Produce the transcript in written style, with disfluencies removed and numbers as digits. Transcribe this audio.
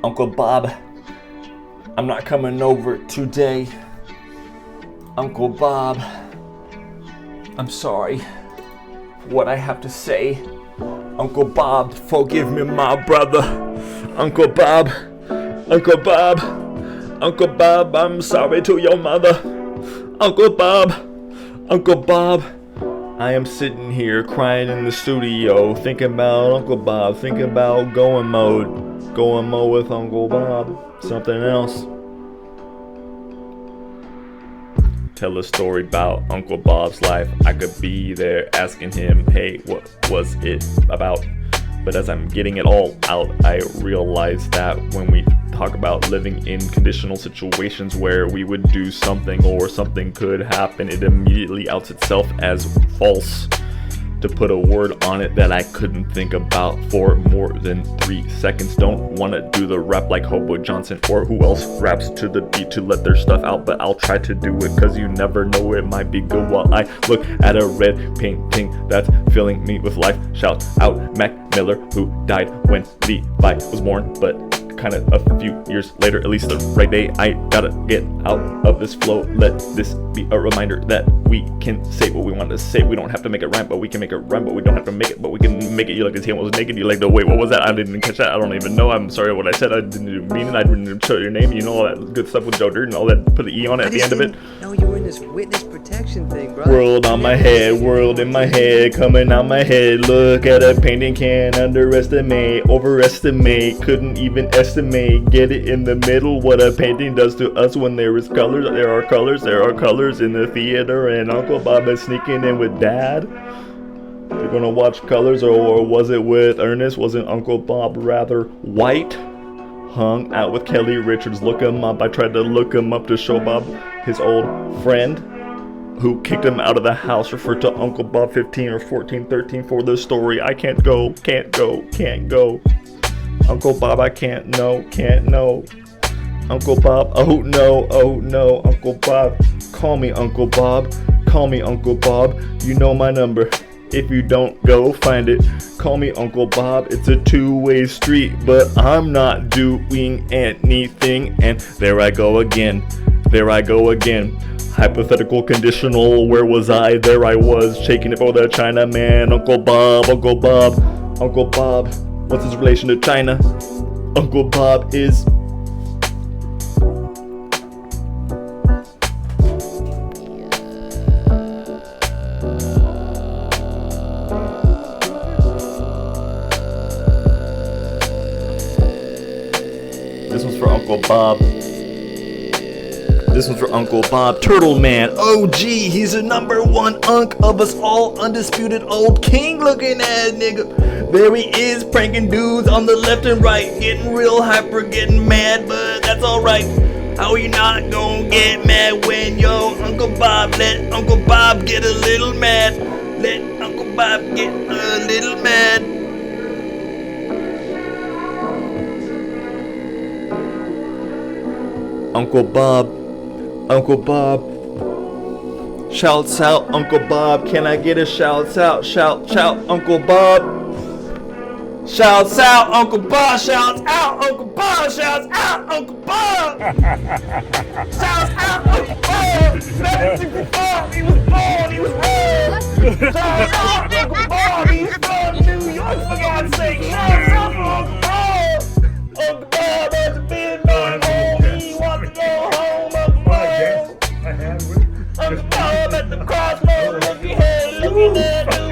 Uncle Bob, I'm not coming over today. Uncle Bob, I'm sorry for what I have to say. Uncle Bob, forgive me, my brother. Uncle Bob, Uncle Bob, Uncle Bob, I'm sorry to your mother. Uncle Bob, Uncle Bob, I am sitting here crying in the studio, thinking about Uncle Bob, thinking about going mode with Uncle Bob, something else. Tell a story about Uncle Bob's life. I could be there asking him, hey, what was it about? But as I'm getting it all out, I realize that when we talk about living in conditional situations where we would do something or something could happen, it immediately outs itself as false. To put a word on it that I couldn't think about for more than 3 seconds. Don't wanna do the rap like Hobo Johnson or who else raps to the beat to let their stuff out, but I'll try to do it cause you never know, it might be good while I look at a red painting that's filling me with life. Shout out Mac Miller, who died when Levi was born, but kinda a few years later, at least the right day. I gotta get out of this flow. Let this be a reminder that we can say what we want to say. We don't have to make it rhyme, but we can make it rhyme, but we don't have to make it, but we can make it. You like his hand was naked, you like the wait, what was that? I didn't catch that, I don't even know. I'm sorry what I said, I didn't mean it, I didn't show your name, you know, all that good stuff with Joe Dirt and all that, put the E on it at the end of it. No, you were in this witness protection thing, bro. World on my head, world in my head, coming out my head. Look at a painting, can't underestimate, overestimate, couldn't even estimate. Get it in the middle, what a painting does to us when there is colors. There are colors in the theater, and Uncle Bob is sneaking in with Dad. You're gonna watch Colors, or was it with Ernest? Wasn't Uncle Bob rather white? Hung out with Kelly Richards, look him up. I tried to look him up to show Bob his old friend who kicked him out of the house, referred to Uncle Bob 15 or 14, 13 for the story. I can't go. Uncle Bob, I can't know. Uncle Bob, oh no, Uncle Bob, call me Uncle Bob, you know my number. If you don't, go find it. Call me Uncle Bob, it's a two-way street, but I'm not doing anything, and there I go again. Hypothetical conditional, where was I? There I was, shaking it for the Chinaman. Uncle Bob, what's his relation to China? Uncle Bob is... This one's for Uncle Bob. This one's for Uncle Bob. Turtle Man. Oh gee, he's the #1 unk of us all. Undisputed old king looking ass nigga. There he is, pranking dudes on the left and right. Getting real hyper, getting mad, but that's alright. How you not gonna get mad when yo Uncle Bob let Uncle Bob get a little mad? Let Uncle Bob get a little mad. Uncle Bob, shouts out, Uncle Bob, can I get a shouts out, shout, Uncle Bob, shouts out, Uncle Bob, shouts out, Uncle Bob, shouts out, Uncle Bob, shouts out, Uncle Bob, 1964, he was born, he was born, shouts out, Uncle Bob, he's from New York, for God's sake, shouts out for Uncle Bob has been my home, he wants to go home, Uncle Bob at the crossroads, looking at